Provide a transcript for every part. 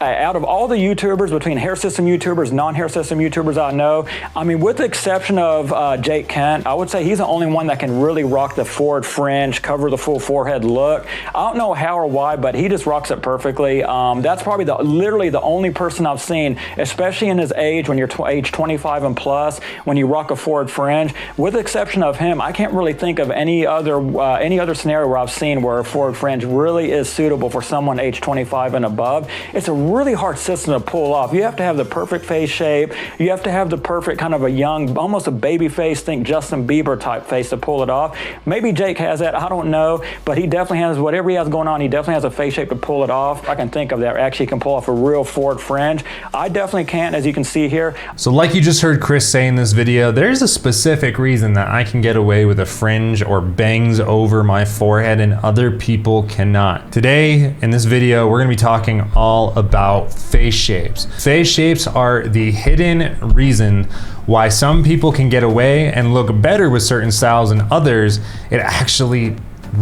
Out of all the YouTubers, between hair system YouTubers, non-hair system YouTubers I know, I mean, with the exception of Jake Kent, I would say he's the only one that can really rock the forward fringe, cover the full forehead look. I don't know how or why, but he just rocks it perfectly. That's probably literally the only person I've seen, especially in his age, when you're age 25 and plus, when you rock a forward fringe. With the exception of him, I can't really think of any other scenario where I've seen where a forward fringe really is suitable for someone age 25 and above. It's a really hard system to pull off. You have to have the perfect face shape. You have to have the perfect kind of a young, almost a baby face, think Justin Bieber type face to pull it off. Maybe Jake has that, I don't know, but he definitely has, whatever he has going on, he definitely has a face shape to pull it off. I can think of that actually can pull off a real forward fringe. I definitely can't, as you can see here. So like you just heard Chris say in this video, there's a specific reason that I can get away with a fringe or bangs over my forehead and other people cannot. Today, in this video, we're gonna be talking all about face shapes. Face shapes are the hidden reason why some people can get away and look better with certain styles and others, it actually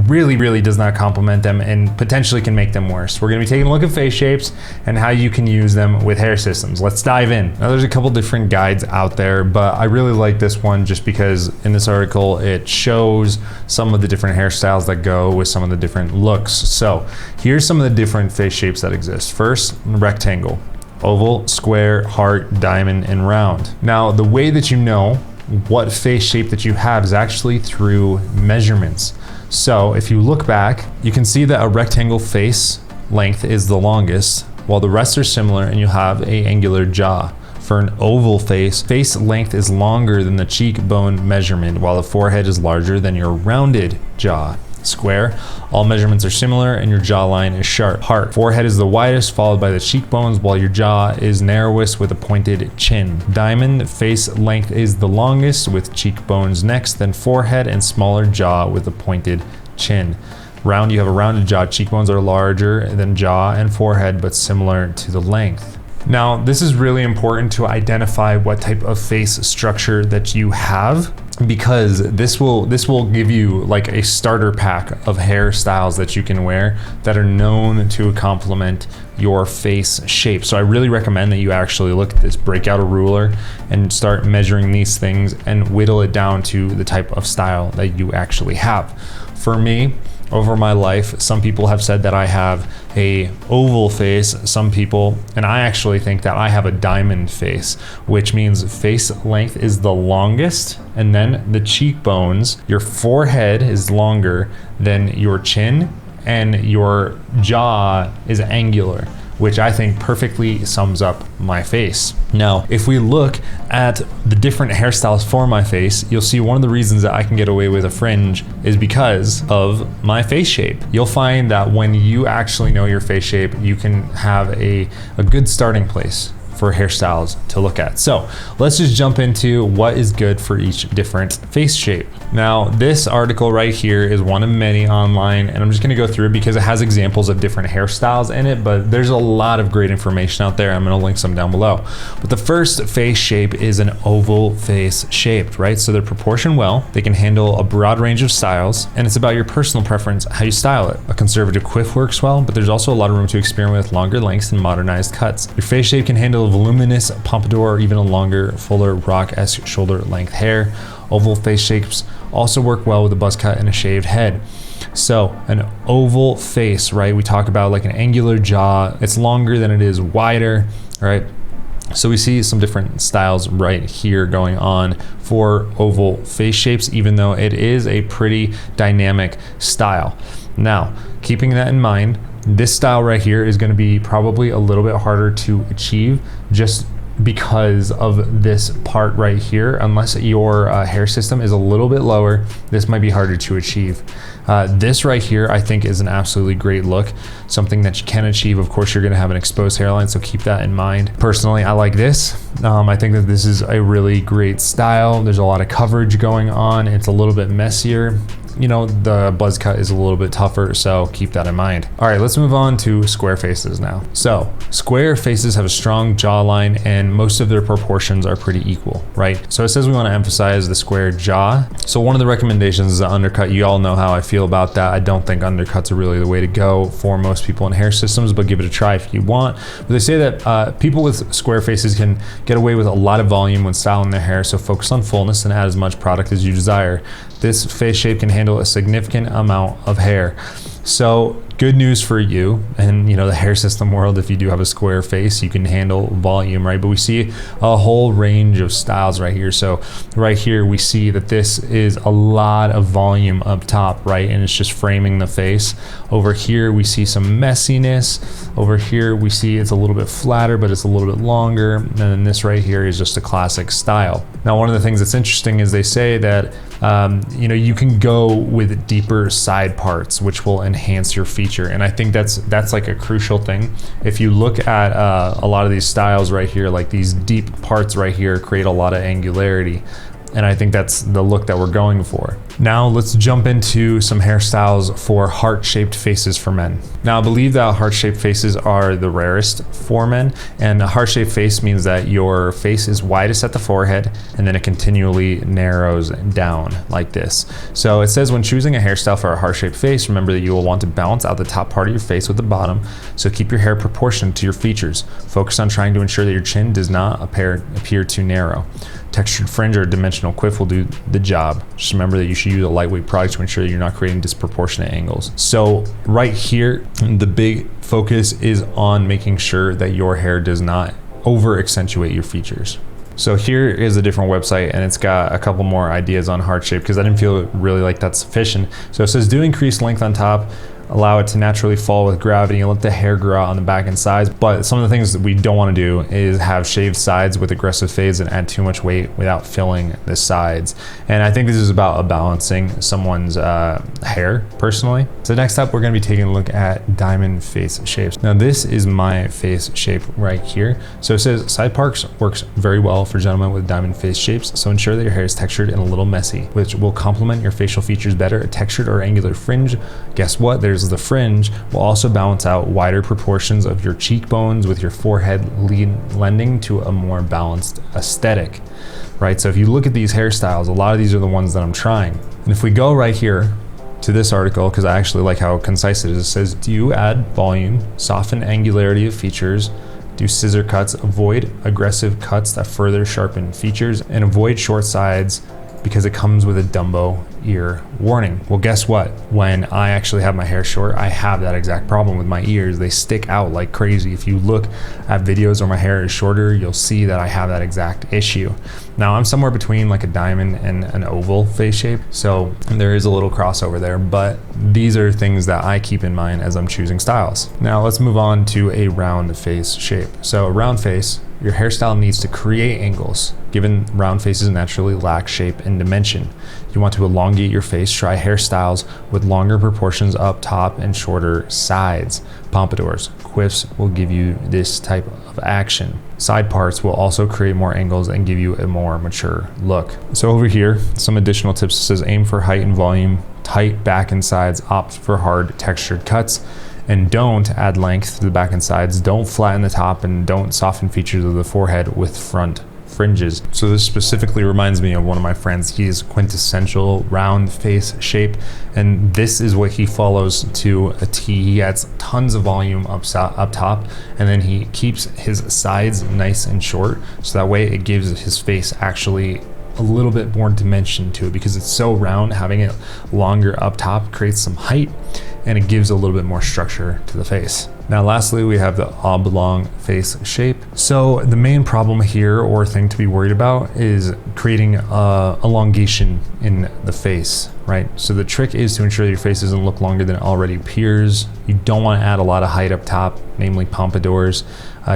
really does not complement them and potentially can make them worse. We're gonna be taking a look at face shapes and how you can use them with hair systems. Let's dive in. Now there's a couple different guides out there, but I really like this one just because in this article it shows some of the different hairstyles that go with some of the different looks. So here's some of the different face shapes that exist. First, rectangle, oval, square, heart, diamond, and round. Now the way that you know what face shape that you have is actually through measurements. So if you look back, you can see that a rectangle face length is the longest, while the rest are similar and you have an angular jaw. For an oval face, face length is longer than the cheekbone measurement, while the forehead is larger than your rounded jaw. Square, all measurements are similar and your jawline is sharp. Heart, forehead is the widest, followed by the cheekbones, while your jaw is narrowest with a pointed chin. Diamond, face length is the longest with cheekbones next, then forehead and smaller jaw with a pointed chin. Round, you have a rounded jaw, cheekbones are larger than jaw and forehead, but similar to the length. Now, this is really important to identify what type of face structure that you have, because this will give you like a starter pack of hairstyles that you can wear that are known to complement your face shape. So I really recommend that you actually look at this, break out a ruler and start measuring these things and whittle it down to the type of style that you actually have. For me, over my life, some people have said that I have a oval face, some people, and I actually think that I have a diamond face, which means face length is the longest, and then the cheekbones, your forehead is longer than your chin, and your jaw is angular, which I think perfectly sums up my face. Now, if we look at the different hairstyles for my face, you'll see one of the reasons that I can get away with a fringe is because of my face shape. You'll find that when you actually know your face shape, you can have a good starting place for hairstyles to look at. So let's just jump into what is good for each different face shape. Now, this article right here is one of many online, and I'm just gonna go through it because it has examples of different hairstyles in it, but there's a lot of great information out there. I'm gonna link some down below. But the first face shape is an oval face shaped, right? So they're proportioned well, they can handle a broad range of styles, and it's about your personal preference, how you style it. A conservative quiff works well, but there's also a lot of room to experiment with longer lengths and modernized cuts. Your face shape can handle a voluminous pompadour or even a longer, fuller rock-esque shoulder length hair. Oval face shapes also work well with a buzz cut and a shaved head. So an oval face, right? We talk about like an angular jaw. It's longer than it is wider, right? So we see some different styles right here going on for oval face shapes, even though it is a pretty dynamic style. Now, keeping that in mind, this style right here is going to be probably a little bit harder to achieve just because of this part right here. Unless your hair system is a little bit lower, this might be harder to achieve. This right here I think is an absolutely great look, something that you can achieve. Of course, you're going to have an exposed hairline, so keep that in mind. Personally, I like this. I think that this is a really great style. There's a lot of coverage going on. It's a little bit messier. you know, the buzz cut is a little bit tougher, so keep that in mind. All right, let's move on to square faces now. So square faces have a strong jawline and most of their proportions are pretty equal, right? So it says we want to emphasize the square jaw. So one of the recommendations is the undercut. You all know how I feel about that. I don't think undercuts are really the way to go for most people in hair systems, but give it a try if you want. But they say that people with square faces can get away with a lot of volume when styling their hair, so focus on fullness and add as much product as you desire. This face shape can handle a significant amount of hair. So good news for you and, you know, the hair system world. If you do have a square face, you can handle volume, right? But we see a whole range of styles right here. So right here we see that this is a lot of volume up top, right? And it's just framing the face. Over here we see some messiness. Over here we see it's a little bit flatter, but it's a little bit longer. And then this right here is just a classic style. Now, one of the things that's interesting is they say that you know, you can go with deeper side parts, which will enhance your feature. And I think that's like a crucial thing. If you look at a lot of these styles right here, like these deep parts right here create a lot of angularity. And I think that's the look that we're going for. Now let's jump into some hairstyles for heart-shaped faces for men. Now I believe that heart-shaped faces are the rarest for men, and a heart-shaped face means that your face is widest at the forehead and then it continually narrows down like this. So it says when choosing a hairstyle for a heart-shaped face, remember that you will want to balance out the top part of your face with the bottom, so keep your hair proportioned to your features. Focus on trying to ensure that your chin does not appear too narrow. Textured fringe or dimensional quiff will do the job. Just remember that you should use a lightweight product to ensure that you're not creating disproportionate angles. So right here, the big focus is on making sure that your hair does not over accentuate your features. So here is a different website and it's got a couple more ideas on heart shape because I didn't feel really like that's sufficient. So it says do increase length on top, allow it to naturally fall with gravity and let the hair grow out on the back and sides. But some of the things that we don't want to do is have shaved sides with aggressive fades and add too much weight without filling the sides. And I think this is about balancing someone's hair personally. So next up, we're going to be taking a look at diamond face shapes. Now this is my face shape right here. So it says side parts works very well for gentlemen with diamond face shapes. So ensure that your hair is textured and a little messy, which will complement your facial features better. A textured or angular fringe, guess what? There's the fringe will also balance out wider proportions of your cheekbones with your forehead lending to a more balanced aesthetic, right? So if you look at these hairstyles, a lot of these are the ones that I'm trying. And if we go right here to this article, because I actually like how concise it is, it says, do you add volume, soften angularity of features, do scissor cuts, avoid aggressive cuts that further sharpen features, and avoid short sides because it comes with a Dumbo ear warning. Well, guess what? When I actually have my hair short, I have that exact problem with my ears. They stick out like crazy. If you look at videos where my hair is shorter, you'll see that I have that exact issue. Now I'm somewhere between like a diamond and an oval face shape, so there is a little crossover there, but these are things that I keep in mind as I'm choosing styles. Now let's move on to a round face shape. So a round face, your hairstyle needs to create angles. Given round faces naturally lack shape and dimension, you want to elongate your face. Try hairstyles with longer proportions up top and shorter sides. Pompadours, quiffs will give you this type of action. Side parts will also create more angles and give you a more mature look. So over here, some additional tips. It says aim for height and volume, tight back and sides, opt for hard textured cuts, and don't add length to the back and sides. Don't flatten the top and don't soften features of the forehead with front fringes. So this specifically reminds me of one of my friends. He is quintessential round face shape, and this is what he follows to a T. He adds tons of volume up top, and then he keeps his sides nice and short, so that way it gives his face actually a little bit more dimension to it, because it's so round. Having it longer up top creates some height and it gives a little bit more structure to the face. Now lastly, we have the oblong face shape. So the main problem here, or thing to be worried about, is creating elongation in the face, right? So the trick is to ensure that your face doesn't look longer than it already appears. You don't want to add a lot of height up top, namely pompadours.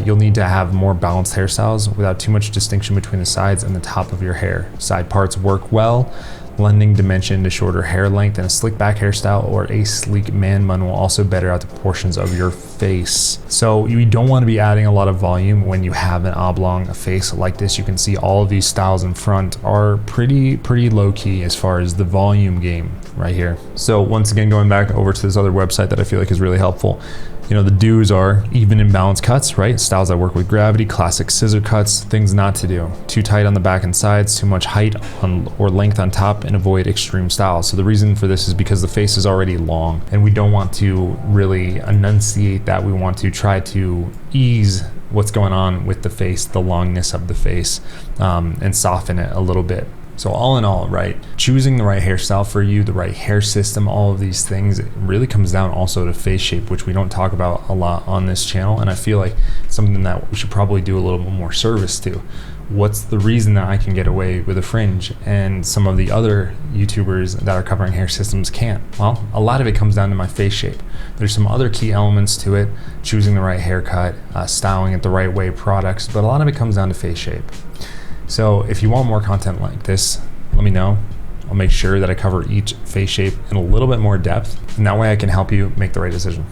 You'll need to have more balanced hairstyles without too much distinction between the sides and the top of your hair. Side parts work well. lending dimension to shorter hair length, and a slick back hairstyle or a sleek man bun will also better out the proportions of your face. So you don't want to be adding a lot of volume when you have an oblong face like this. You can see all of these styles in front are pretty low key as far as the volume game right here. So once again, going back over to this other website that I feel like is really helpful, you know, the do's are even and balanced cuts, right? Styles that work with gravity, classic scissor cuts, things not to do. Too tight on the back and sides, too much height or length on top, and avoid extreme styles. So the reason for this is because the face is already long and we don't want to really enunciate that. We want to try to ease what's going on with the face, the longness of the face, and soften it a little bit. So all in all, right, choosing the right hairstyle for you, the right hair system, all of these things, it really comes down also to face shape, which we don't talk about a lot on this channel. And I feel like something that we should probably do a little bit more service to. What's the reason that I can get away with a fringe and some of the other YouTubers that are covering hair systems can't? Well, a lot of it comes down to my face shape. There's some other key elements to it, choosing the right haircut, styling it the right way, products, but a lot of it comes down to face shape. So if you want more content like this, let me know. I'll make sure that I cover each face shape in a little bit more depth, and that way I can help you make the right decision.